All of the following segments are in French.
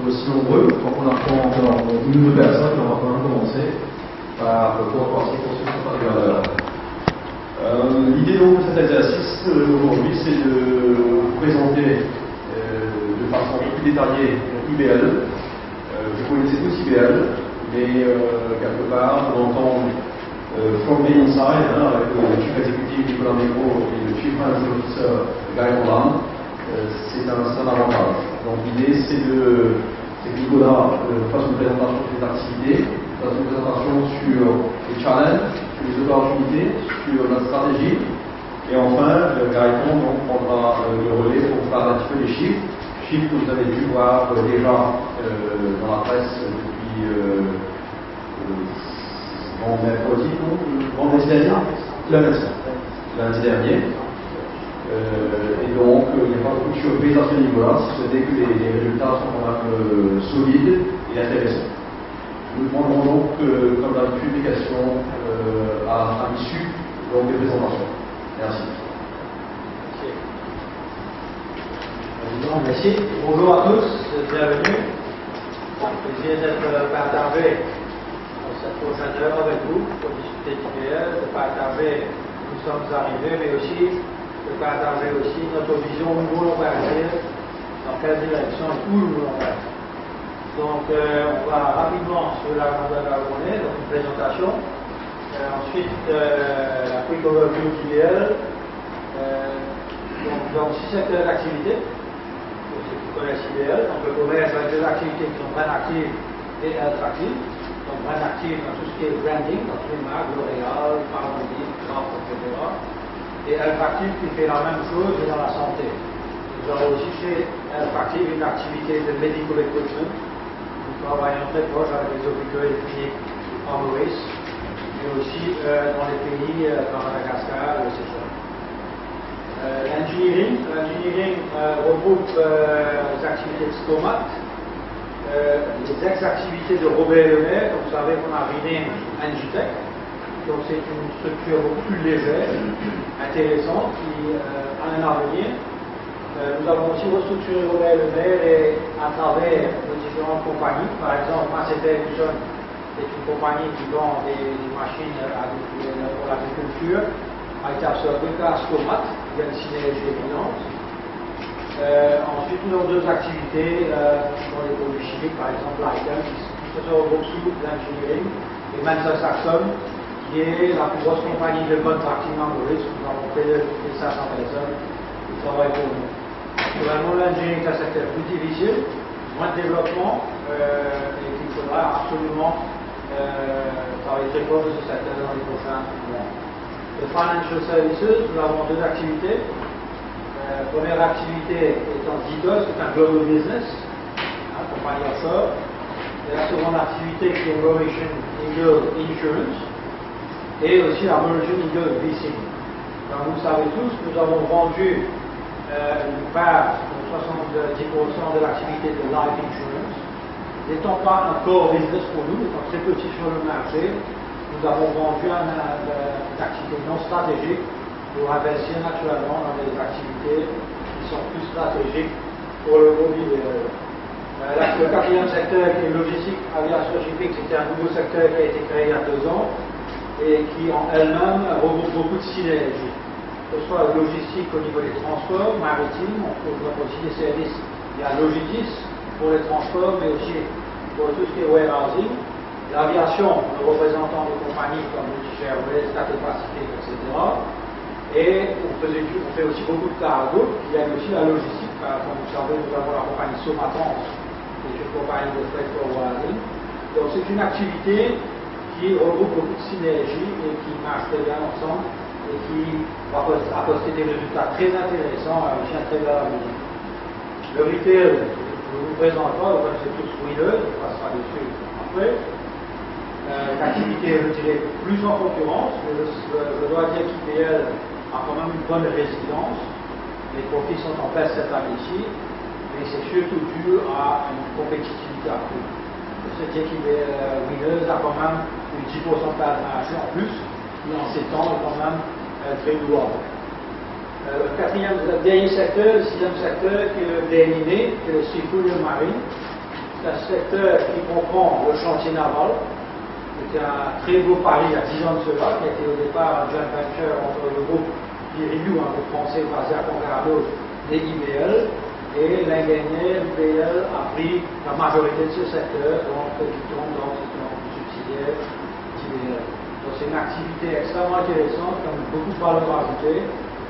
aussi nombreux, donc on apprend encore une nouvelle personne, on va quand même commencer par le cours de construction de valeur. L'idée donc de cet exercice aujourd'hui, c'est de vous présenter de façon un peu plus détaillée IBL. Vous connaissez tous IBL, mais quelque part, on entend from the inside, avec le chief exécutif Nicolas Negro et le chief financial officer Guy Holland, c'est un avantage. Donc l'idée, c'est que Nicolas fasse une présentation sur les activités, fasse une présentation sur les challenges, sur les opportunités, sur la stratégie. Et enfin, Gaëtan donc prendra le relais pour parler un petit peu des chiffres que vous avez dû voir déjà dans la presse depuis lundi dernier. Et donc, il n'y a pas beaucoup de surprise à ce niveau-là, si ce n'est que les résultats sont quand même solides et intéressants. Nous prendrons donc, comme d'habitude, des questions à l'issue des présentations. Merci. Merci. Bonjour à tous, bienvenue. Plaisir d'être partagé dans cette prochaine heure avec vous pour discuter d'IBL, de partager où nous sommes arrivés, mais aussi de partager aussi notre vision où nous voulons partir, dans quelle direction et où nous voulons partir. Donc on va rapidement sur l'agenda de la journée, donc une présentation. Ensuite la quick overview d'IBL. Donc nous avons 6 secteurs d'activité. Commerce IBL, donc le commerce avec des activités qui sont brand actives et attractives. Donc brand active dans tout ce qui est branding, dans toutes les marques, L'Oréal, Palmolive, Kraft, etc. Et attractive qui fait la même chose dans la santé. Nous avons aussi chez attractive une activité de medical equipment. Nous travaillons très proche avec les hôpitaux et les cliniques en Maurice, mais aussi dans les pays comme Madagascar et le Seychelles. L'engineering regroupe les activités de Stomat, les ex-activités de Robert Lemaire. Donc vous savez qu'on a rené Engitech, donc c'est une structure beaucoup plus légère, intéressante, qui a un avenir. Nous avons aussi restructuré Robert Lemaire et à travers nos différentes compagnies. Par exemple, Macéter Vision est une compagnie qui vend des machines pour l'agriculture, a été absorbé par Stomat. Il y a une synergie évidente. Ensuite, nous avons 2 activités dans les produits chimiques, par exemple l'ITEM, qui se regroupe sous l'engineering, et Mensa Saxon, qui est la plus grosse compagnie de contracting en Maurice. Nous avons fait de 500 personnes qui travaillent pour nous. Naturellement, l'engineering est un secteur plus difficile, moins de développement, et qu'il faudra absolument travailler très fort de ce secteur dans les prochains mois. Le Financial Services, nous avons 2 activités. Première activité étant Zitos, c'est un global business, compagnie offshore. Et la seconde activité qui est Mauritian Eagle Insurance et aussi la Mauritian Eagle Leasing. Comme vous le savez tous, nous avons vendu une part de 70% de l'activité de Life Insurance. N'étant pas un core business pour nous, étant très petit sur le marché, nous avons vendu une activité non stratégique pour investir naturellement dans des activités qui sont plus stratégiques pour le groupe IBL. Le 4e secteur qui est logistique, aviation, shipping, c'était un nouveau secteur qui a été créé il y a 2 ans et qui en elle-même regroupe beaucoup de synergies. Que ce soit logistique au niveau des transports maritimes, on trouve aussi des services. Il y a Logidis pour les transports, mais aussi pour tout ce qui est warehousing. L'aviation, le représentant des compagnies comme British Airways, Cathay Pacific, etc. Et on fait aussi beaucoup de cargo, qui aide aussi la logistique. Comme vous savez, nous avons la compagnie Somatrans, qui est une compagnie de freight forwarding. Donc c'est une activité qui regroupe beaucoup de synergies et qui marche très bien ensemble et qui va apporter des résultats très intéressants et aussi un très bel avenir. Le retail, je ne vous présente pas, vous connaissez tous Wheeler, on passera dessus après. L'activité est, je dirais, plus en concurrence, mais je dois dire qu'IBL a quand même une bonne résilience. Les profits sont en baisse cette année-ci, mais c'est surtout dû à une compétitivité accrue. Je sais qu'IBL Wheelers a quand même eu 10% de part de marché en plus, qui en 7 ans est quand même très louable. Le 4e, le dernier secteur, le 6e secteur, qui est le dernier, qui est le seafood et le marine. C'est un secteur qui comprend le chantier naval. C'était un très beau pari il y a 10 ans de cela, qui a été au départ un joint venture entre le groupe Piriou, un groupe français basé à Concarneau, et IBL. Et l'ingénieur IBL a pris la majorité de ce secteur, donc qui tombe dans ce subsidiaire d'IBL. Donc c'est une activité extrêmement intéressante, qui a beaucoup de valeur ajoutée.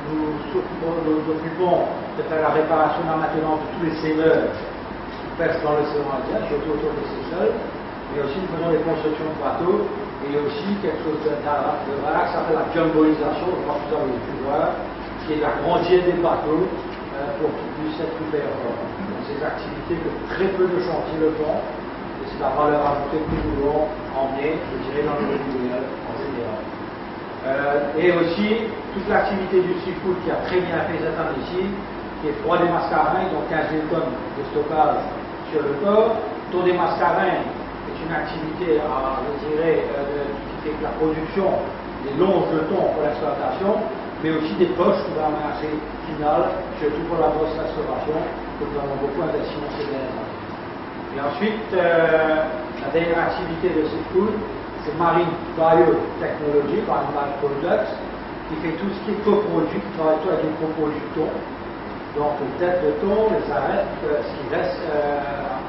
Nous nous occupons de faire la réparation et la maintenance de tous les seigneurs qui pêchent dans l'océan Indien, surtout autour des Seychelles, mais aussi nous faisons des constructions de bateaux, et aussi quelque chose de rare qui s'appelle la jumboisation, je crois que vous avez pu voir, qui est l'agrandir des bateaux pour qu'ils puissent être plus performants. Donc ces activités que très peu de chantiers le font, et c'est la valeur ajoutée que nous voulons emmener, je dirais, dans le régulier en général. Et aussi toute l'activité du seafood qui a très bien fait cette année ici, qui est froid des mascarins, donc 15 000 tonnes de stockage sur le port. Tour des mascarins est une activité, je dirais, qui fait que la production des longs jetons pour l'exploitation, mais aussi des poches pour un marché final, surtout pour la grosse restauration, que nous avons beaucoup investi dans ces dernières années. Et ensuite, la dernière activité de seafood, c'est Marine Biotechnology, Marine Bioproducts, qui fait tout ce qui est coproduit, qui travaille tout avec les coproduits de thon. Donc les têtes de thon, les arêtes, ce qui reste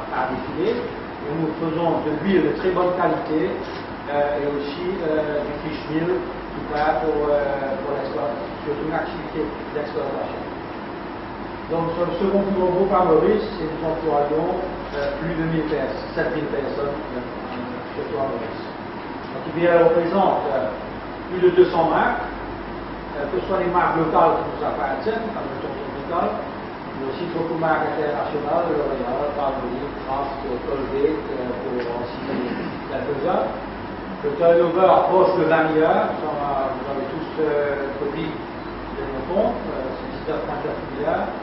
à défiler. Et nous faisons de l'huile de très bonne qualité et aussi du fish meal qui va pour l'exploitation, surtout une activité d'exploitation. Donc sur le second plus gros groupe à Maurice, et nous employons plus de 7000 personnes, surtout à Maurice. Donc IBL représente plus de 200 marques, que ce soit les marques locales qui nous appartiennent, comme le tonton local, mais aussi beaucoup de marques internationales, L'Oréal, Palmolive, Kraft, Colgate, pour en citer quelques-uns. Le turnover approche de 20 milliards, vous avez tous copie de nos comptes, c'est 19,4 milliards.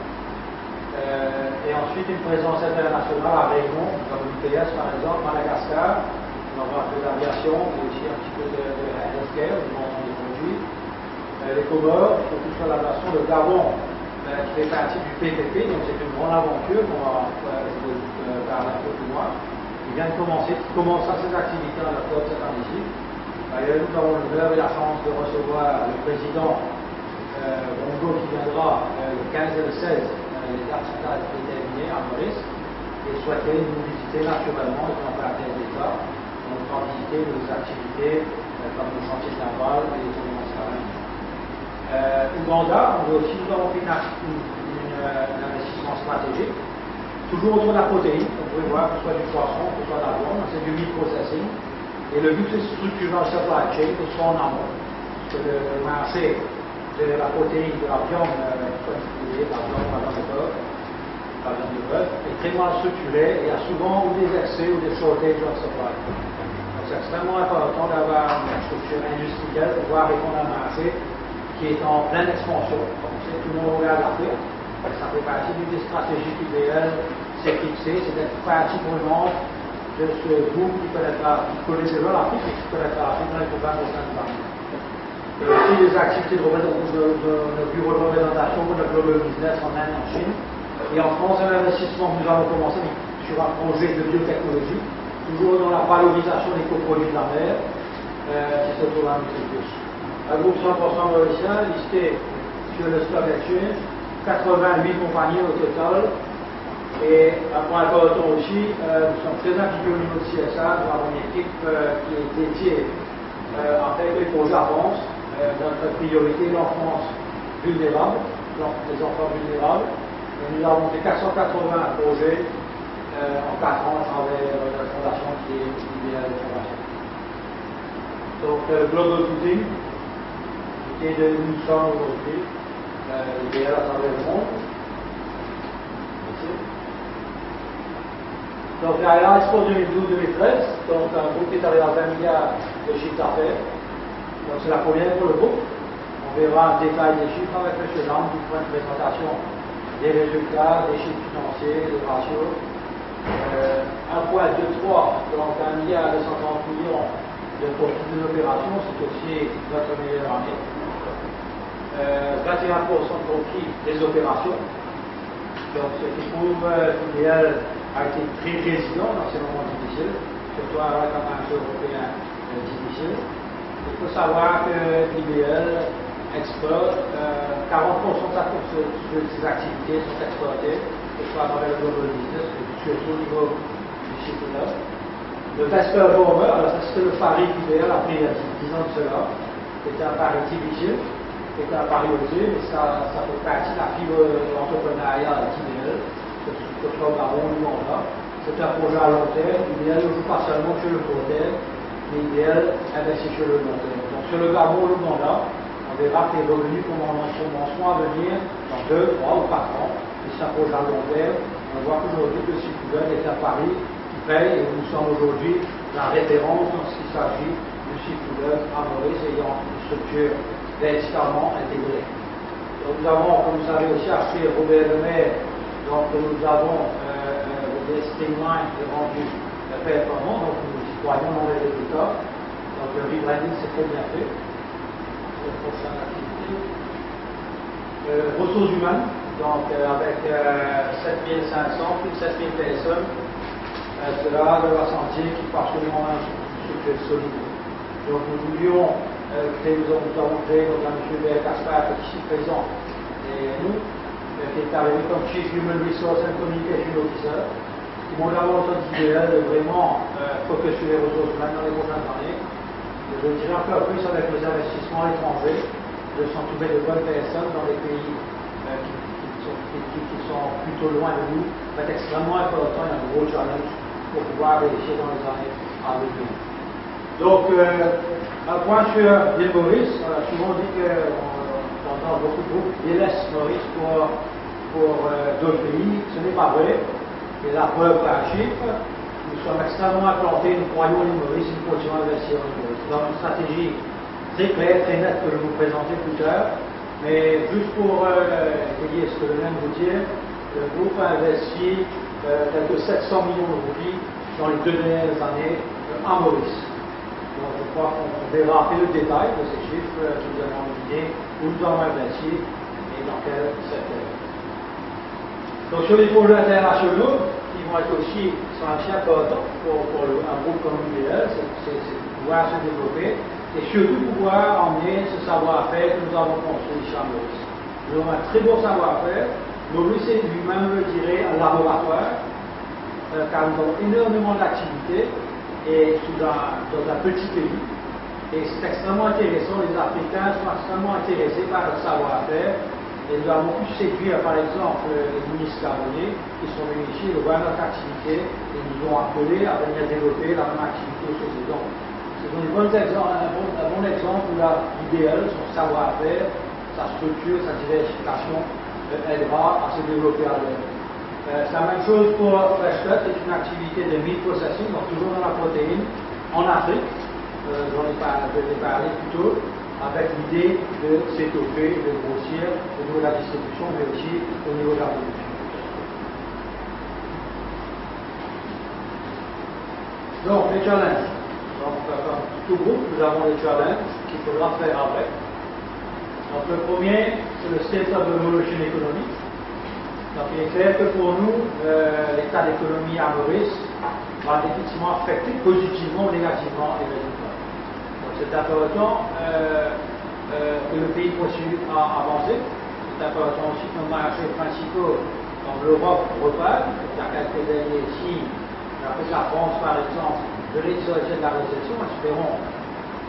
Et ensuite une présence internationale à Réunion, comme l'UPS par exemple, Madagascar. On va un peu d'aviation, mais aussi un petit peu de healthcare, du monde des produits. Les Comores, surtout sur la nation, le Gabon, qui fait partie du PPP, donc c'est une grande aventure qu'on va parler un peu plus loin. Il vient de commencer, ses activités à la côte cette année-ci. D'ailleurs, nous avons l'honneur et la chance de recevoir le président Bongo qui viendra le 15 et le 16, les dates sont déterminées à Maurice, et souhaiter nous visiter naturellement, et en partenaire d'État. On va visiter nos activités comme le chantier naval et les tournois mascarins. Ouganda, nous avons fait un investissement stratégique, toujours autour de la protéine, on pourrait voir que ce soit du poisson, que ce soit de la viande, c'est du meat processing. Et le but c'est de structurer le supply chain, que ce soit en amont. Parce que le marché de la protéine, de la viande, particulier, la viande, la viande de bœuf, est très mal structuré et il y a souvent ou des excès ou des shortages de supply. Donc c'est extrêmement important d'avoir une structure industrielle pour pouvoir répondre à un marché qui est en pleine expansion. Donc c'est tout le monde regarde l'Afrique. Ça fait partie d'une des stratégies idéales, c'est fixé, c'est d'être partie prenante de ce groupe qui connaît déjà l'Afrique et qui connaîtra l'Afrique dans les programmes au sein de l'Afrique. Et aussi les activités de nos bureaux de représentation pour le global business en Inde et en Chine. Et en France, un investissement que nous avons commencé sur un projet de biotechnologie, toujours dans la valorisation des coproduits de la mer, qui se trouve à Nutricus. Un groupe 100% mauricien listé sur le stock exchange, 88 compagnies au total. Et un point important aussi, nous sommes très impliqués au niveau de CSA. Nous avons une équipe qui est dédiée à faire les projets avancent. Notre priorité est l'enfance vulnérable, les enfants vulnérables. Et nous avons fait 480 projets en 4 ans à travers la fondation qui est IBL Fondation. Donc, Global Cooking, qui est de 1100 aujourd'hui. IBL à travers le monde. Donc la Expo 2012-2013, donc un groupe qui est arrivé à 20 milliards de chiffre d'affaires. Donc c'est la première pour le groupe. On verra un détail des chiffres avec M. Lam du point de présentation des résultats, des chiffres financiers, des ratios. 1,23, donc 1,230 milliard de profit de l'opération, c'est aussi notre meilleure année. 21% de profit des opérations. Donc ce qui prouve l'idéal a été très résilient dans ces moments difficiles, surtout avec un marché européen difficile. Il faut savoir que l'IBL exporte 40% de ses activités sont exportées, que ce soit à travers le global business, surtout au niveau du chiffre d'affaires. Le Vesper Bomber, alors ça c'était le pari d'IBL après il y a 10 ans de cela, c'était un pari difficile, c'était un pari osé, mais ça fait partie de la fibre d'entrepreneuriat d'IBL, que ce soit au Gabon ou au Rwanda. C'est un projet à long terme. IBL ne joue pas seulement sur le court terme, mais IBL investit sur le long terme. Donc sur le Gabon ou le Rwanda, on verra que les revenus commenceront à venir dans 2, 3 ou 4 ans. Et c'est un projet à long terme. On voit qu'aujourd'hui le Seafood est à Paris qui paye et nous sommes aujourd'hui la référence dans ce qui s'agit du Seafood à Maurice ayant une structure verticalement intégrée. Donc nous avons, comme vous savez, aussi acheté Robert Lemaire. Donc nous avons le Stingline qui est rendu performant, donc nous y croyons dans les résultats. Donc le rebranding c'est très bien fait. La prochaine activité. Ressources humaines, donc avec 7500, plus de 7000 personnes, cela de la santé qui part absolument un structure solide. Donc nous voulions créer, nous avons créé, donc M. Béa Caspar qui est ici présent, et nous, qui est arrivé comme Chief Human Resource and Communication Officer, qui m'ont d'abord d'IBL de vraiment focus sur les ressources humaines dans les prochaines années. Je dirais encore plus avec les investissements étrangers, de s'entourer de bonnes personnes dans les pays qui sont plutôt loin de nous. C'est extrêmement important, il y a un gros challenge pour pouvoir réussir dans les années à venir. Donc, un point sur Bill Maurice, souvent on dit qu'on entend beaucoup de groupes délaissent Maurice pour d'autres pays, ce n'est pas vrai. Et la preuve par chiffre, nous sommes extrêmement implantés, nous croyons en Maurice, nous continuons à investir en Maurice. Dans une stratégie très claire, très nette que je vais vous présenter plus tard, mais juste pour dire ce que je viens de vous dire, le groupe a investi quelques 700 millions de roupies dans les 2 dernières années en Maurice. Donc je crois qu'on verra un peu le détail de ces chiffres qui nous donnent une idée où nous avons investi et dans quel secteur. Donc sur les projets internationaux, qui vont être aussi, sont aussi importants pour un groupe comme l'IBL, c'est pouvoir se développer et surtout pouvoir emmener ce savoir-faire que nous avons construit ici à Maurice. Nous avons un très beau savoir-faire. Maurice est lui-même, je dirais, un laboratoire, car nous avons énormément d'activités et dans un petit pays. Et c'est extrêmement intéressant, les Africains sont extrêmement intéressés par le savoir-faire. Et nous avons pu séduire, par exemple, les ministres gabonais qui sont venus ici, de voir notre activité et nous ont appelés à venir développer la même activité chez eux. Donc, c'est un bon exemple où l'IBL, son savoir-faire, sa structure, sa diversification aidera à se développer à l'aide. C'est la même chose pour Fresh Cut, c'est une activité de meat processing, donc toujours dans la protéine, en Afrique. J'en ai parlé plus tôt, avec l'idée de s'étoffer, de grossir au niveau de la distribution, mais aussi au niveau de la production. Donc, les challenges. Donc, comme tout groupe, nous avons des challenges qu'il faudra faire avec. Donc, le premier, c'est le State of Evolution économique. Donc, il est clair que pour nous, l'état d'économie à Maurice va effectivement affecter positivement ou négativement les résultats. Donc, c'est important que le pays continue à avancer. C'est important aussi que nos marchés principaux, comme l'Europe, repartent. Il y a quelques derniers signes, après la France, par exemple, de l'exorcisme de la récession. Espérons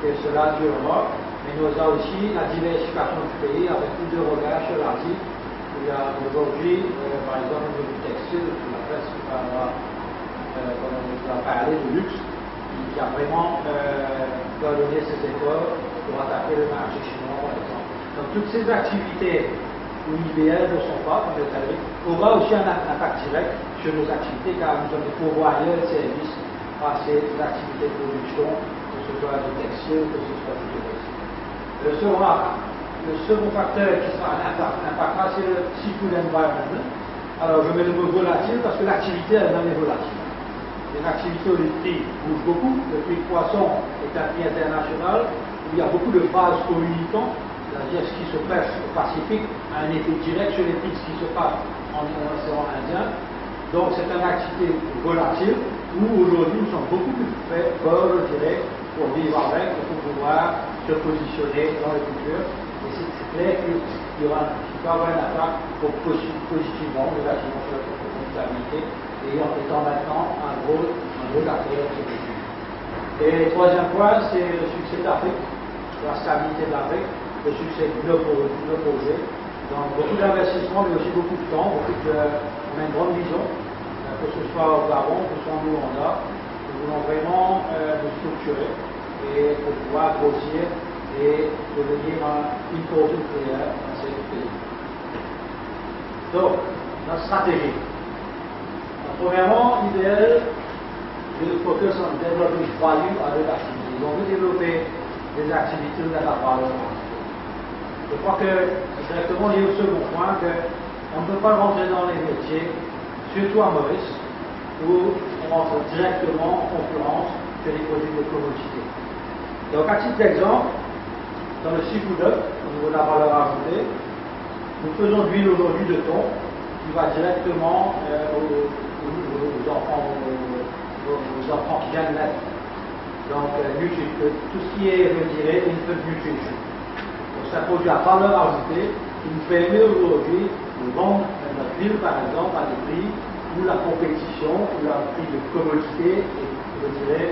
que cela durera. Mais nous avons aussi la diversification du pays avec plus de regards sur l'Asie. Il y a aujourd'hui, par exemple, au niveau du textile, la presse comme on nous a parlé, de luxe, qui a vraiment donné ses efforts pour attaquer le marché chinois, par exemple. Donc toutes ces activités où l'IBL ne sont pas, comme je l'ai dit, aura aussi un impact direct sur nos activités, car nous sommes des pourvoyeurs de services à ces activités de production, que ce soit du textile, que ce soit du tourisme. Le second facteur qui sera impactera, c'est le seafood environment. Alors je mets le mot volatile parce que l'activité elle-même est volatile. Une activité où les prix bougent beaucoup. Le prix de poisson est un prix international où il y a beaucoup de bases communicants, c'est-à-dire ce qui se pêche au Pacifique a un effet direct sur les prix de ce qui se passe en océan Indien. Donc c'est une activité volatile où aujourd'hui nous sommes beaucoup plus forts, je dirais, pour vivre avec, pour pouvoir se positionner dans le futur. Et c'est clair qu'il y aura un impact positivement relativement sur la profitabilité et en étant maintenant un rôle d'acteur de ce futur. Et le troisième point, c'est le succès de l'Afrique, la stabilité de l'Afrique, le succès de nos projets. Donc beaucoup d'investissements, mais aussi beaucoup de temps, on a une grande vision, que ce soit au Gabon, que ce soit nous en Nord. Nous voulons vraiment nous structurer et pour pouvoir grossir et devenir un important player dans ces pays. Donc, notre stratégie. Premièrement, l'idéal de focus on developing value à deux activités. Donc, nous développer des activités de la valeur. Je crois que c'est directement lié au second point qu'on ne peut pas rentrer dans les métiers, surtout à Maurice, où on rentre directement en concurrence sur les produits de commodité. Donc, à titre d'exemple, dans le seafood hub, au niveau de la valeur ajoutée, nous faisons de l'huile aujourd'hui de thon qui va directement aux enfants qui viennent naître. Donc, tout ce qui est, je dirais, infant nutrition. Donc, c'est un produit à valeur ajoutée qui nous permet aujourd'hui de vendre notre huile, par exemple, à des prix où la compétition, où le prix de commodité est, je dirais,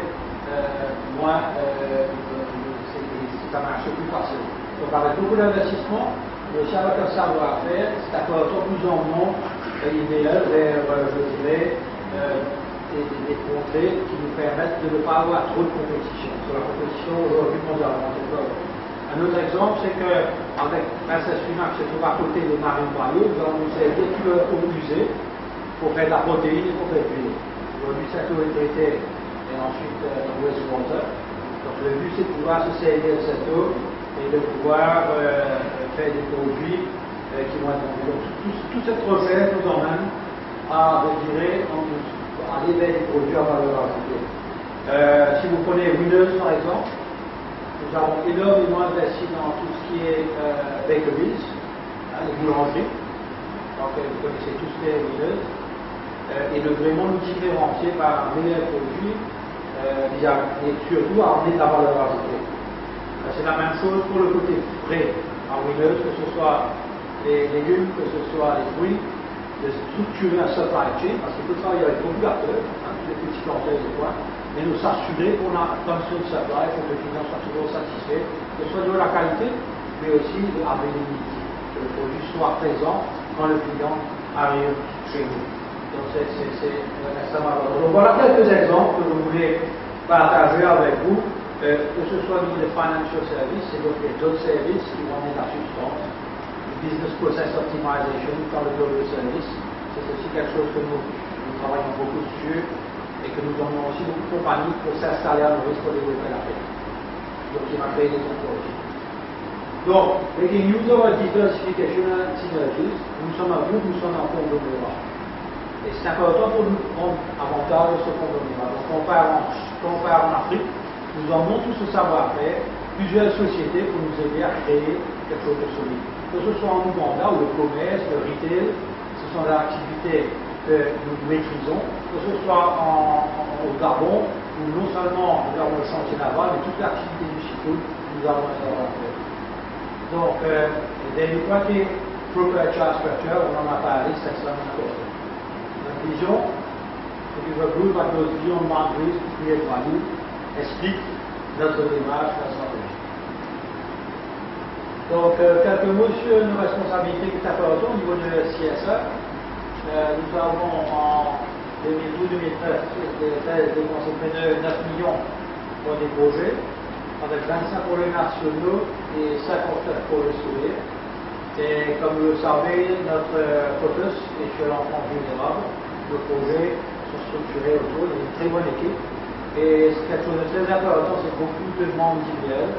ça marche plus facile. Donc avec beaucoup d'investissement, mais aussi avec un savoir-faire, c'est encore plus en monde idéal vers, je dirais, des contrées qui nous permettent de ne pas avoir trop de compétition. Sur la compétition aujourd'hui mondialement. Un autre exemple, c'est qu'avec Princesse Fina, qui se trouve à côté de Marine Bayeux, nous allons nous servir au musée pour faire de la protéine et pour faire de l'huile. Aujourd'hui, cette autorité et ensuite Westwater. Donc le but c'est de pouvoir se servir de cette eau et de pouvoir faire des produits qui vont être vendus. Donc toute cette recherche nous emmène à, je dirais, aller vers des produits à valeur ajoutée. Si vous prenez Winners par exemple, nous avons énormément investi dans tout ce qui est bakeries, les boulangeries. Donc vous connaissez tous les Winners. Et de vraiment nous différencier par un meilleur produit et surtout à emmener de la valeur ajoutée. C'est la même chose pour le côté frais en Winners, que ce soit les légumes, que ce soit les fruits, de structurer un supply chain, parce qu'il faut travailler avec beaucoup d'acteurs, tous les petits planteurs et quoi, et nous s'assurer qu'on a un seul supply pour que le client soit toujours satisfait, que ce soit de la qualité, mais aussi de la availability, que le produit soit présent quand le client arrive chez nous. Donc c'est extrêmement important. Donc voilà quelques exemples que je voulais partager avec vous, que ce soit au niveau des financial services, c'est donc les autres services qui vont amener la substance, le business process optimization dans le global service, c'est aussi quelque chose que nous travaillons beaucoup sur et que nous emmenons aussi beaucoup de compagnies pour s'installer à Maurice pour développer l'Afrique. Donc il va créer des emplois aussi. Donc, making use of our diversification and synergies, nous sommes un groupe, nous sommes un conglomérat. Et c'est important pour nous de prendre avantage de ce conglomérat. Donc, quand on part en Afrique, nous emmenons tout ce savoir-faire, plusieurs sociétés pour nous aider à créer quelque chose de solide. Que ce soit en Ouganda, où le commerce, le retail, ce sont des activités que nous maîtrisons, que ce soit au Gabon, où non seulement nous avons le chantier naval, mais toute l'activité du seafood, nous avons un savoir-faire. Donc, des points qui proper HR structure, on en a parlé, c'est extrêmement important. Notre vision, c'est que le groupe à cause beyond boundaries to create value, explique notre démarche, la stratégie. Donc, quelques mots sur nos responsabilités qui sont importantes au niveau de CSE. Nous avons en 2012-2013 dépensé près de 9 millions pour des projets, avec 25 projets nationaux et 59 projets souvenirs. Et comme vous le savez, notre focus est sur l'enfant vulnérable. Nos projets sont structurés autour d'une très bonne équipe. Et quelque chose de très important, c'est beaucoup de membres individuels,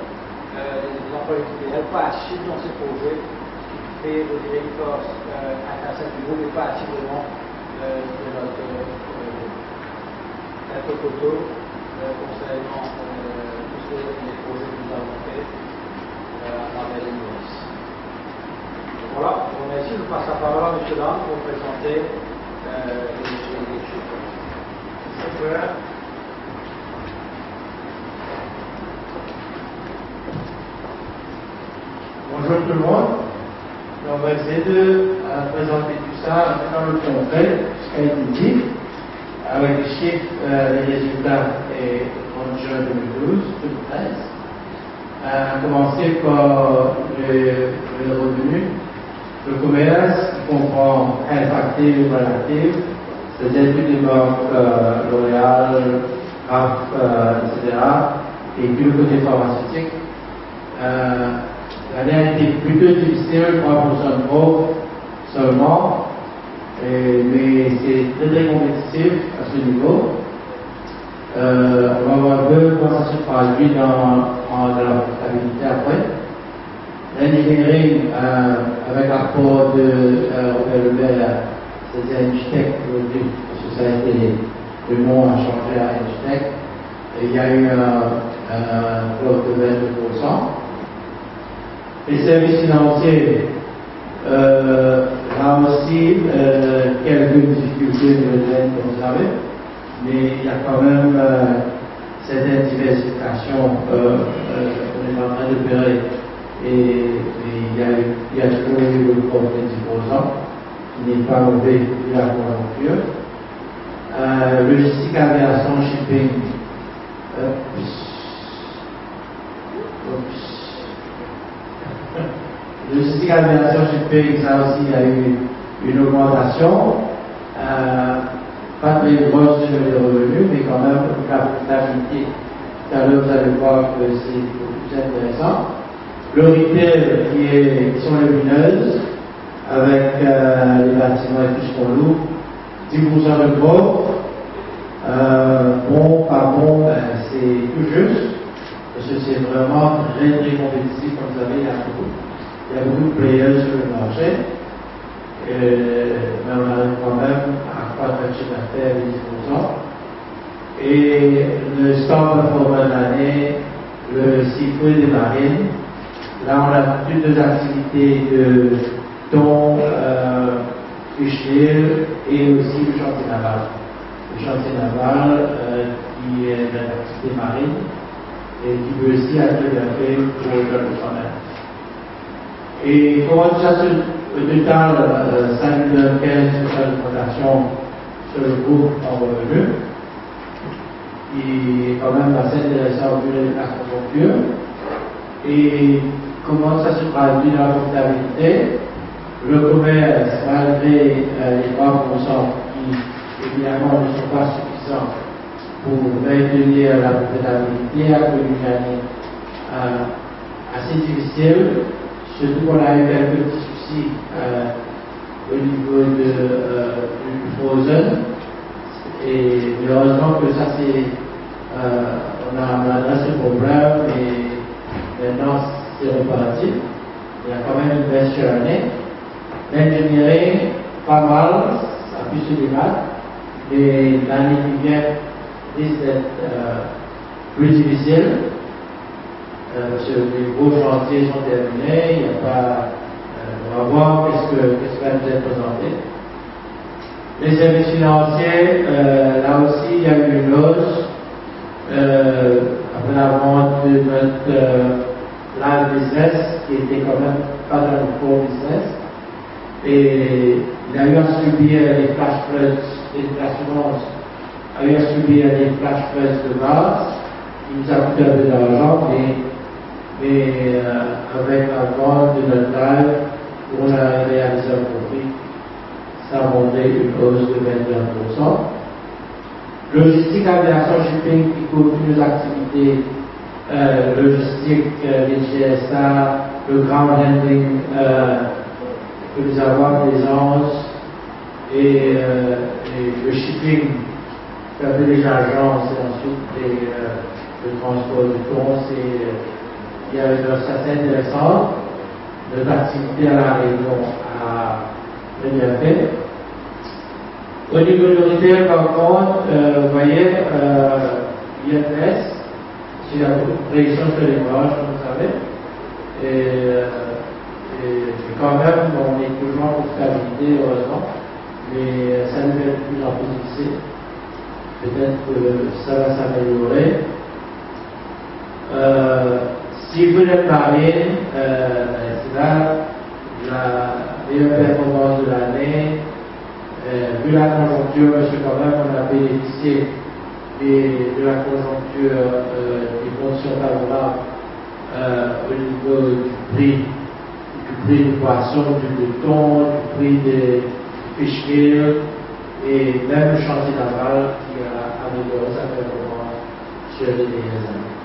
des employés individuels participent dans ces projets, ce qui fait, je dirais, une force intrinsèque du groupe et partie vraiment de notre groupe. Quelques photos concernant tous les projets que nous avons faits à travers les Maurice. Voilà, je vous remercie. Je passe la parole à M. Lang pour présenter Voilà. Bonjour tout le monde. On va essayer de présenter tout ça dans le concret, ce qui a été dit, avec les chiffres, les résultats et en juin 2012, 2013. On a commencé par le revenu. Le commerce qui comprend impactif et relatif, c'est-à-dire toutes les banques L'Oréal, RAF, etc. Et puis le côté pharmaceutique. L'année a été plutôt difficile, 3% de growth seulement, mais c'est très très compétitif à ce niveau. On va voir un peu comment ça se traduit dans la profitabilité après. L'engineering, avec l'apport de Robert Lebert, c'était Enchtech aujourd'hui, parce que ça a été, le nom a changé à Enchtech. Il y a eu un growth de 22%. Les services financiers, là aussi, quelques difficultés de l'État, comme vous savez, mais il y a quand même certaines diversifications qu'on est en train de faire. Et il y a toujours eu le cours de 10%, qui n'est pas mauvais vu la conjoncture. Logistique, aviation, shipping. Logistique, aviation, shipping, ça aussi, il y a eu une augmentation. Pas très grosse sur les revenus, mais quand même, la profitabilité. Tout à l'heure, vous allez voir que c'est plus intéressant. Le retail qui sont les mineuses, avec les bâtiments et tout ce qu'on loue, 10% de growth. Bon, pas bon, c'est tout juste, parce que c'est vraiment très très compétitif, comme vous savez, il y a beaucoup de players sur le marché, mais on arrive quand même à croître le chiffre d'affaires de 10%. Et le store performant de l'année, le cycle des marines. Là, on a toutes deux activités de thon, fish meal et aussi le chantier naval. Le chantier naval qui est une activité marine et qui peut aussi être bien fait pour le commerce. Et comment tout ça au total, 5,15% d'augmentation sur le groupe en revenu, qui est quand même assez intéressant vu la conjoncture. Et comment ça se traduit dans la profitabilité? Le commerce, malgré les 3% qui évidemment ne sont pas suffisants pour maintenir la profitabilité, a connu une année assez difficile, surtout qu'on a eu quelques petits soucis au niveau du Frozen. Et heureusement que ça c'est, on a adressé le problème et maintenant c'est reparti. Il y a quand même une belle année. L'ingénierie, pas mal, ça a pu se débattre, mais l'année qui vient risque d'être plus difficile. Parce que les gros chantiers sont terminés, il n'y a pas. On va voir qu'est-ce qui va nous être présenté. Les services financiers, là aussi, il y a eu une hausse après la vente de notre live business, qui était quand même pas dans le core business. Et il a eu à subir les flash floods, l'assurance a eu à subir les flash floods de mars, qui nous a coûté un peu d'argent, mais avec la vente de notre live, où on a réalisé un profit, ça a monté une hausse de 21%. Logistique, aviation, shipping qui couvre toutes les activités logistiques, les GSA, le ground handling, les avoirs d'aisance et le shipping, qui a fait les agences et ensuite le transport du thon, il y a une hausse assez intéressante. Notre activité à la Réunion a très bien fait. Au niveau de retail, par contre, vous voyez, IFS, il y a beaucoup de pression sur les marges, comme vous savez. Et quand même, on est toujours en stabilité, heureusement. mais ça devient de plus en plus difficile. Peut-être que ça va s'améliorer. Si vous êtes marié, c'est là la meilleure performance de l'année. Vu la conjoncture, parce que quand même on a bénéficié de la conjoncture des conditions favorables au niveau du prix du poisson, du thon, du prix des fish meal et même le chantier naval qui a amélioré sa performance sur les dernières années.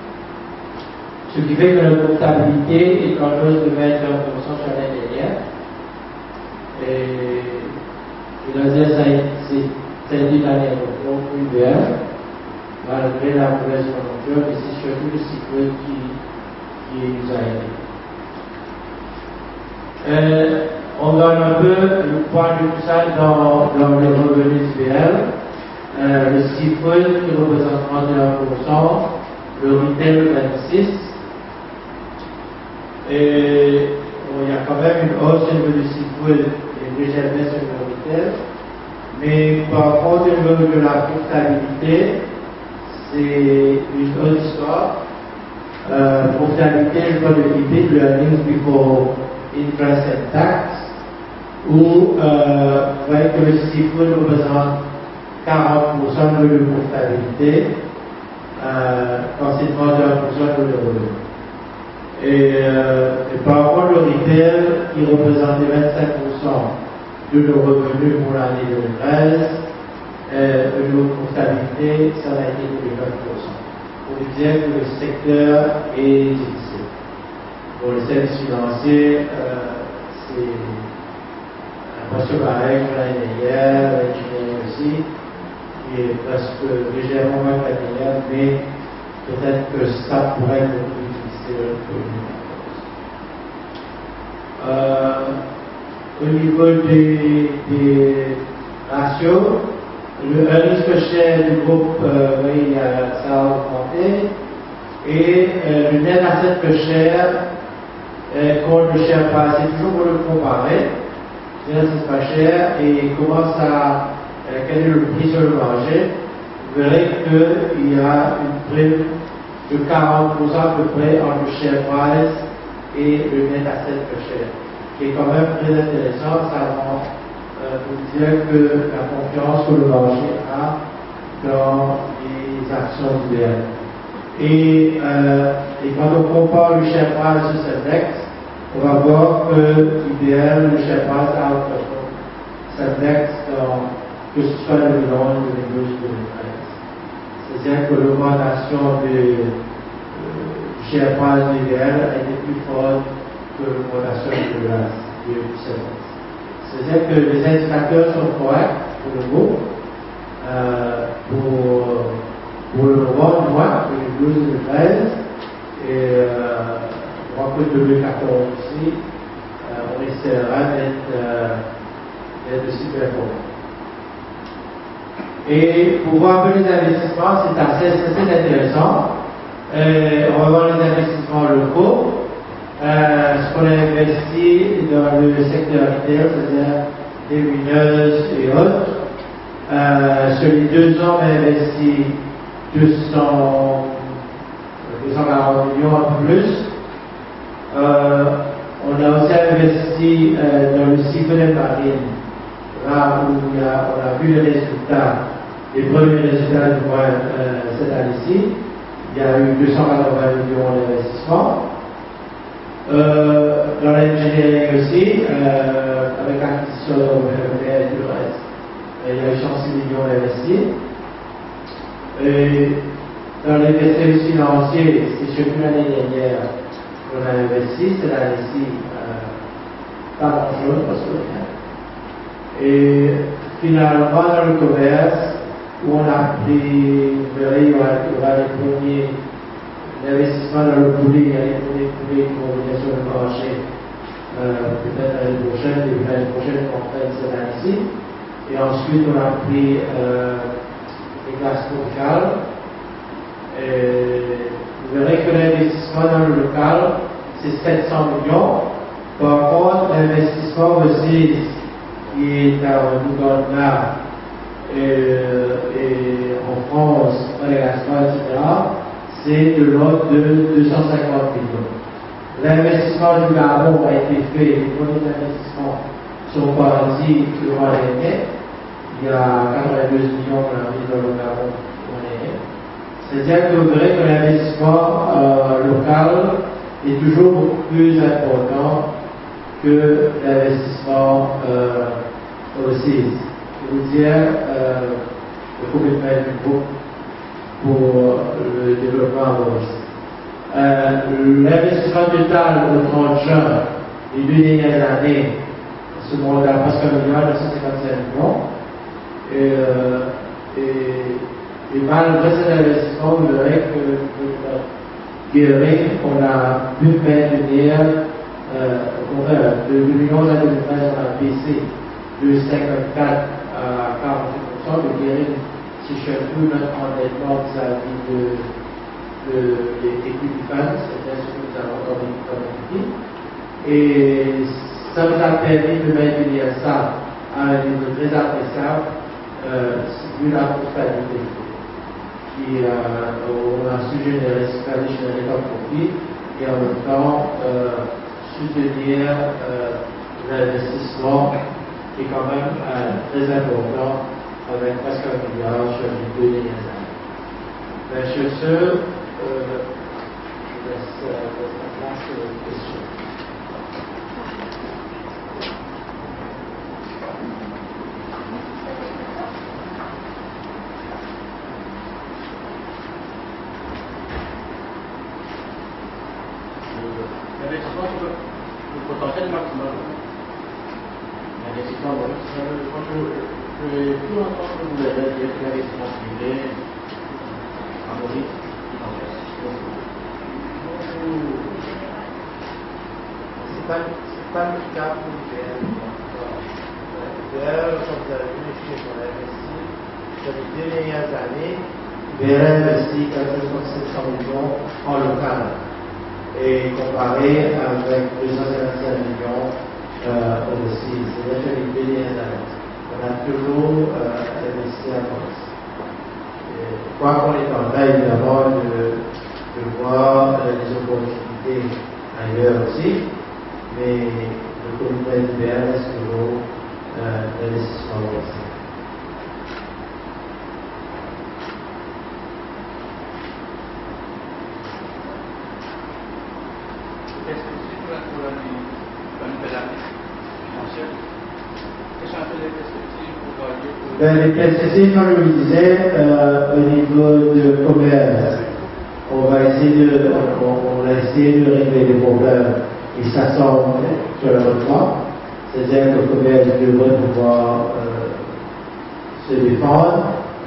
Ce qui fait que notre comptabilité est en hausse de 21% sur l'année dernière. Et je dois dire c'est une année plus belle, malgré la mauvaise conjoncture, mais c'est surtout le cycle qui nous a aidés. On donne un peu le point de tout ça dans les revenus IBL. Le seafood qui représente 31%, le retail 26%. Et il y a quand même une hausse au niveau du seafood et déjà baisse au niveau du retail. Mais par contre, au niveau de la profitabilité, c'est une autre histoire. Profitabilité, je parle de EBIT, le earnings before interest and tax, où vous voyez que le seafood représente 40% de profitabilité, quand c'est 31% de revenu. Et par contre, le retail, qui représentait 25% de nos revenus pour l'année 2013, au niveau de profitabilité, ça a été de 20%. Pour dire que le secteur est difficile. Pour les services financiers, c'est un peu pareil que l'année dernière, l'ingénierie aussi, qui est presque légèrement moins que l'année dernière, mais peut-être que ça pourrait être plus difficile que au niveau des ratios, le earnings per share du groupe, oui, ça a augmenté, et le net asset per share contre le share price, c'est toujours pour le comparer, c'est pas cher, et quel est le prix sur le marché, vous verrez qu'il y a une prime de 40% à peu près entre le share price et le net asset per share, qui est quand même très intéressant. Ça rend pour dire que la confiance que le marché a dans les actions d'IBL. Et quand on compare le share price sur Sendex, on va voir que IBL, le share price a outperformé Sendex que ce soit le bilan de 2012 ou 2013. C'est-à-dire que l'augmentation du share price d'IBL a été plus forte que l'augmentation de Sendex. C'est-à-dire que les indicateurs sont corrects pour le groupe, pour le moment, du mois, 2012-2013, et je crois que 2014 aussi, on essaiera d'être aussi performant. Et pour voir un peu les investissements, c'est assez intéressant. On va voir les investissements locaux. Ce qu'on a investi dans le secteur retail, c'est-à-dire des mineuses et autres. Sur les 2 ans, on a investi 240 millions un peu plus. On a aussi investi dans le cycle de marine, là où on a vu les résultats, les premiers résultats du mois cette année-ci. Il y a eu 280 millions d'investissements. Dans l'ingénierie aussi, avec l'acquisition de Robert et tout le reste, il y a eu 106 millions d'investis. Et dans les services financiers, c'est surtout l'année dernière qu'on a investi, c'est l'année-ci, pas grand-chose parce que rien. Et finalement, dans le commerce, où on a pris, vous verrez, il y aura les premiers l'investissement dans le poulet, il y a les premiers poulets qui vont venir sur le marché, peut-être l'année prochaine, et l'année prochaine, on fait cette année-ci. Et ensuite, on a pris les classes locales. Et vous verrez que l'investissement dans le local, c'est 700 millions. Par contre, l'investissement aussi, qui est à Ouganda et en France, Madagascar, etc., c'est de l'ordre de 250 millions. L'investissement du Gabon a été fait, les premiers investissements sont partis du Royaume-Uni. Il y a 92 millions qui arrivent dans le Gabon. C'est-à-dire que vous verrez que l'investissement local est toujours beaucoup plus important que l'investissement overseas. Je veux dire, le commitment du groupe pour le développement overseas. L'investissement total au 30 juin des 2 dernières années se monte à presque 1,955 millions. Et malgré cet investissement, vous verrez que Guérin, on a pu maintenir, de 2011 à 2013, on a baissé de 54 à 48%, de Guérin, si je fais tout notre endettement vis-à-vis de l'equity fund, c'est-à-dire ce que nous avons comme équity. Et ça nous a permis de maintenir ça à un niveau très appréciable, vu la prospérité. On a su générer comme profit et en même temps soutenir l'investissement qui est quand même très important avec presque 1 milliard sur les 2 dernières années. Mais sur ce, je laisse la place aux questions. L'investissement sur le potentiel maximum. L'investissement, je vais plus longtemps que vous avez dit que l'investissement privé à Maurice, il en reste. C'est pas le cas pour l'UPL. L'UPL, comme vous avez vu, les chiffres qu'on a investis sur les 2 dernières années, l'UPL a investi quelque chose comme 700 millions en local. Et comparé avec 255 millions aussi, c'est-à-dire que les 2 dernières années. On a toujours investi à Maurice. Quoi qu'on est en train évidemment de voir les opportunités ailleurs aussi, mais le comité d'UPL reste toujours l'investissement aussi. Qu'est-ce que c'est pour la nouvelle année financière? Quelles sont un peu les perspectives pour Les perspectives, comme je vous disais, au niveau de commerce, on va essayer de régler les problèmes et s'assemble sur le repas. C'est-à-dire que le commerce devrait pouvoir se défendre,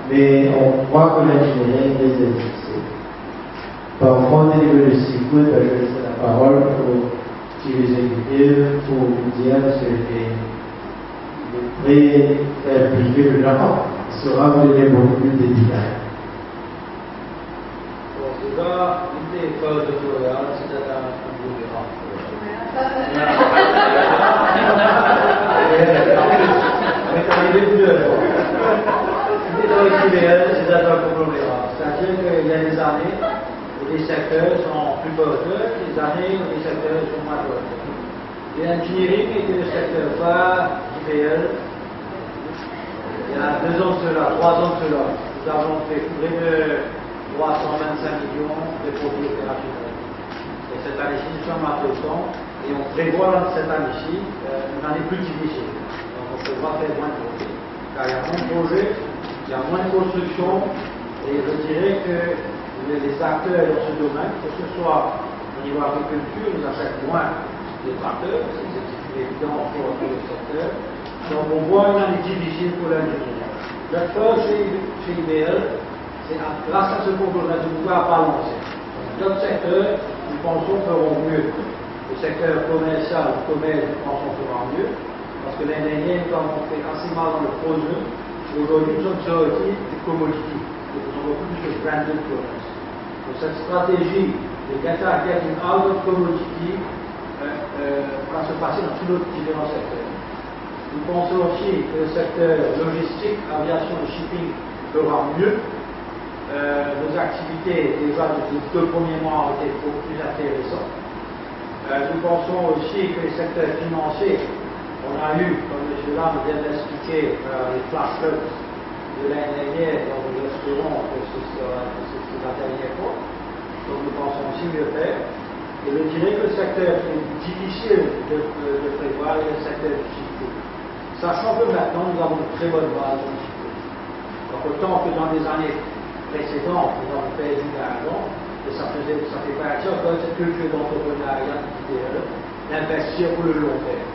mais on croit que l'ingénierie est difficile. Parfois, au niveau de cycle, je vais laisser la parole aux exécutifs pour vous dire ce qui est très impliqué dedans sera vous donner beaucoup plus de détails. Bon, déjà, une des écoles de Montréal, c'est un conglomérat. C'est-à-dire qu'il y a des années où les secteurs sont plus porteurs, des années où les secteurs sont moins porteurs. L'engineering était le secteur phare du PL. Il y a 2 ans de cela, 3 ans de cela, nous avons fait près de 325 millions de produits opérationnels. Et cette année-ci, nous sommes à 200 et on prévoit dans cette année-ci une année plus difficile. Donc on prévoit faire moins de projets. Car il y a moins de projets, il y a moins de construction et je dirais que les acteurs dans ce domaine, que ce soit au niveau agriculture, ils achètent moins de tracteurs, c'est évident pour le secteur. Donc on voit une année difficile pour l'ingénieur. Notre force chez IBL, c'est grâce à ce conglomérat de pouvoir balancer. D'autres secteurs, nous pensons, feront mieux. Le secteur commercial, le commerce, nous pensons, fera mieux. Parce que l'année dernière, quand on fait assez mal dans le produit, aujourd'hui nous sommes sortis du commodity. Nous faisons beaucoup plus de branded products. Donc cette stratégie de get out of commodity va se passer dans tous nos différents secteurs. Nous pensons aussi que le secteur logistique, aviation et shipping fera mieux. Nos activités, déjà les 2 premiers mois, ont été beaucoup plus intéressantes. Nous pensons aussi que les secteurs financiers, on a eu, comme M. Lam vient d'expliquer, les flash floods de l'année dernière, donc nous espérons que c'est la dernière fois. Donc nous pensons aussi mieux faire. Et je dirais que le secteur est difficile de prévoir est le secteur du shipping. Sachant que maintenant nous avons une très bonne base en shipping. Donc autant que dans les années précédentes, nous avons perdu de l'argent, et ça fait partie encore de cette culture d'entrepreneuriat d'investir pour le long terme.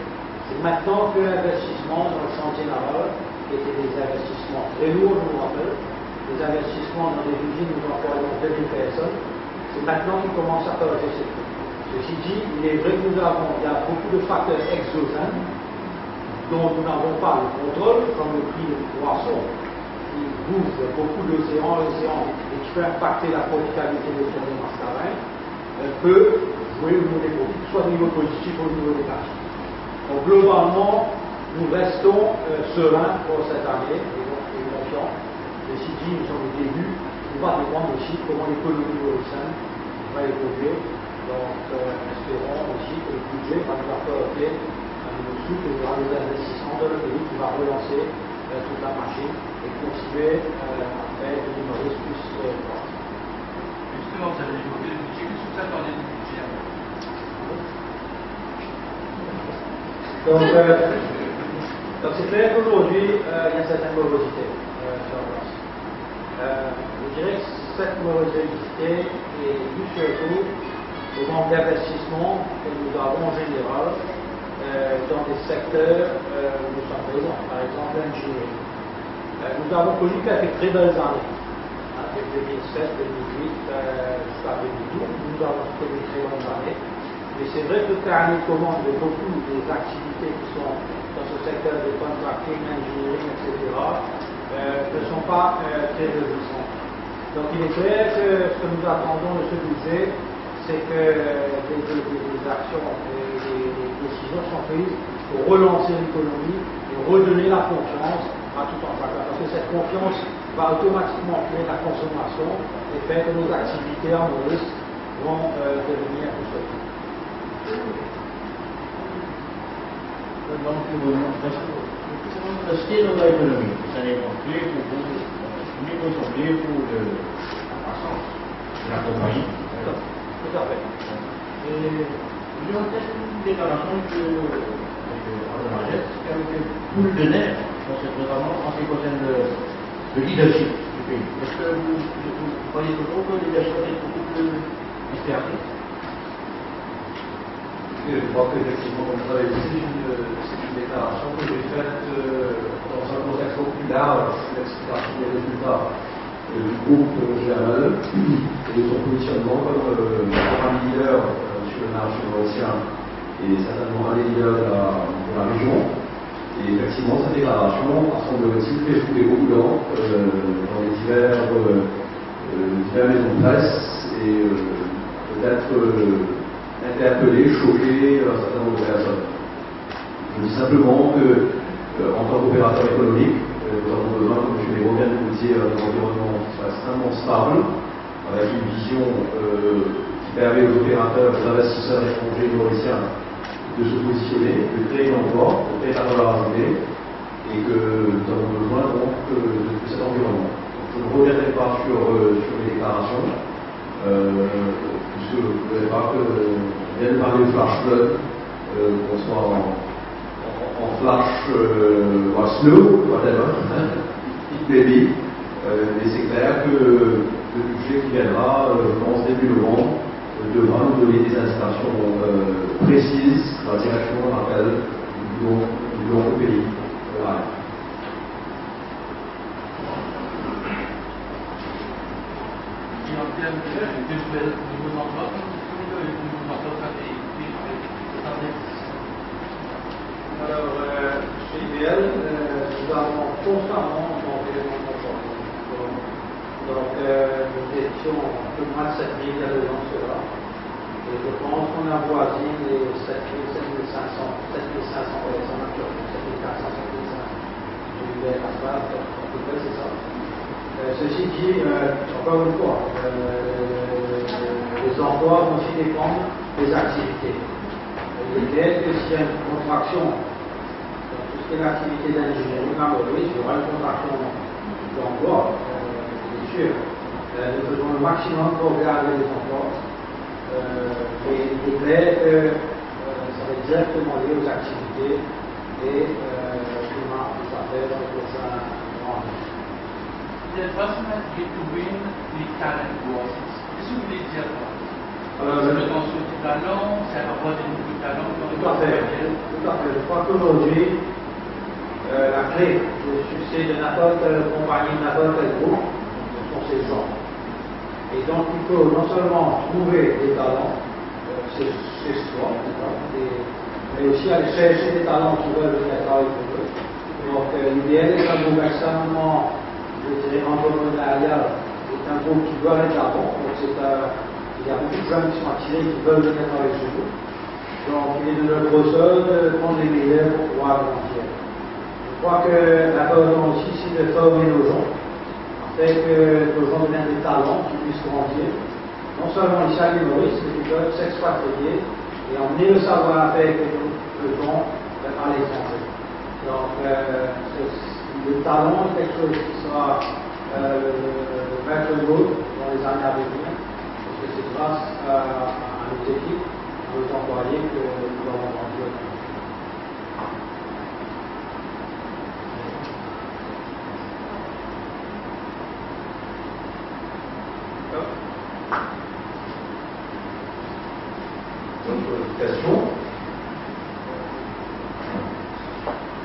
C'est maintenant que l'investissement dans le chantier naval, qui était des investissements très lourds, je vous rappelle, des investissements dans des usines où nous employons 2000 personnes, c'est maintenant qu'ils commencent à corriger ces trucs. Ceci dit, il est vrai que il y a beaucoup de facteurs exogènes dont nous n'avons pas le contrôle, comme le prix du poisson, qui bouffe beaucoup d'océans, et qui peut impacter la profitabilité de l'économie mascarin, peut jouer au niveau des profits, soit au niveau positif ou au niveau négatif. Donc globalement, nous restons sereins pour cette année et confiants. Ceci dit, nous sommes au début, on va dépendre aussi de comment l'économie mauricienne va évoluer. Donc espérons aussi que le budget va nous apporter une sous, qu'il y aura des investissements dans le pays qui va relancer toute la machine et continuer à faire une Maurice plus forte. Justement, vous avez évoqué le budget, qu'est-ce que vous attendez du budget? Donc c'est clair qu'aujourd'hui, il y a une certaine morosité sur la place. Je dirais que cette morosité est due surtout au manque d'investissement que nous avons en général dans des secteurs où nous sommes présents, par exemple l'ingénierie. Nous avons connu quelques très belles années, de 2007, 2008 jusqu'à 2012, nous avons connu très bonnes années. Mais c'est vrai que le carnet de commande de beaucoup des activités qui sont dans ce secteur de contracting, engineering, etc., ne sont pas très réjouissantes. Donc il est clair que ce que nous attendons de ce budget, c'est que des actions et des décisions sont prises pour relancer l'économie et redonner la confiance à tout un chacun. Parce que cette confiance va automatiquement créer la consommation et faire que nos activités en Maurice vont devenir plus solides. Donc, le style de l'économie, ça n'est pas clé pour vous, une émotion clé pour la croissance de la compagnie. Tout à fait. Et il y a peut-être une déclaration que Majette, qui a été boule de neige, notamment en ce qui concerne le leadership du pays. Est-ce que vous croyez toujours que le leadership est beaucoup plus dispersé? Je crois qu'effectivement, comme vous l'avez dit, c'est une déclaration que j'ai faite dans un contexte beaucoup plus large, l'explication des résultats du groupe GRL et de son positionnement comme un leader sur le marché mauricien et certainement un des leaders de la région. Et effectivement, cette déclaration, semble-t-il, fait couler beaucoup d'encre dans les divers maisons de presse et peut-être interpellé, choqué un certain nombre de personnes. Je dis simplement que, en tant qu'opérateur économique, nous avons besoin, comme M. Méro vient de vous le dire, d'un environnement qui soit extrêmement stable, avec une vision qui permet aux opérateurs, aux investisseurs étrangers mauriciens de se positionner, de créer un emploi, de créer la valeur ajoutée, et que nous avons besoin donc de cet environnement. Donc, je ne reviendrai pas sur les déclarations. Puisque vous n'avez pas que vient de parler de flash flood, qu'on soit en flash ou slow, whatever, it may be, mais c'est clair que le budget qui viendra en début novembre devra nous donner des incitations précises dans la direction dans laquelle nous voulons le pays. Voilà. Et en termes de nouveaux emplois, les nouveaux emplois ça fait Alors, chez IBL, nous avons constamment augmenté le nombre d'emplois. Donc, nous étions un peu moins de 7 000 il y a 2 ans, cela. Et je pense qu'on avoisine les 7500 personnes actuellement, 7400, 7500. J'ai eu des passeports, à peu près c'est ça. Ceci dit, encore une fois, les emplois vont aussi dépendre des activités. Il est que s'il y a une contraction dans tout ce qui est l'activité d'ingénierie marocaine, il y aura une contraction d'emploi, bien sûr. Nous faisons le maximum pour garder les emplois. Mais il est clair que ça va être directement lié aux activités et climat des affaires dans les prochains mois. There wasn't a way to win the talent wars. Qu'est-ce que vous voulez dire par là? C'est le transfert de talent, c'est avoir des nouveaux talents dans le Tout à fait. Je crois qu'aujourd'hui, la clé du succès de n'importe quelle compagnie, n'importe quel groupe, ce sont ces gens. Et donc, il faut non seulement trouver des talents, c'est soi, mais aussi aller chercher des talents qui veulent venir travailler pour eux. Donc, l'idéal est un groupe extrêmement, je dirais, entrepreneurial. C'est un groupe qui doit être là-bas. Donc, il y a beaucoup de jeunes qui sont attirés, qui veulent venir travailler chez nous. Donc, il est de notre ressort de prendre les meilleurs pour pouvoir grandir. Je crois que l'important aussi, c'est de former nos gens, afin que nos gens deviennent des talents qui puissent grandir, non seulement ici à l'île Maurice, mais qui peuvent s'expatrier et emmener le savoir-faire que nous faisons à l'étranger. Donc, le talent est quelque chose qui sera maître mot dans les années à venir. C'est grâce à nos équipes, à nos employés que nous avons rendu. D'autres questions?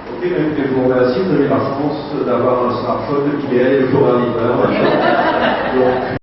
Ok, je vous remercie. Vous avez la chance d'avoir un smartphone qui est le jour à livre. Donc,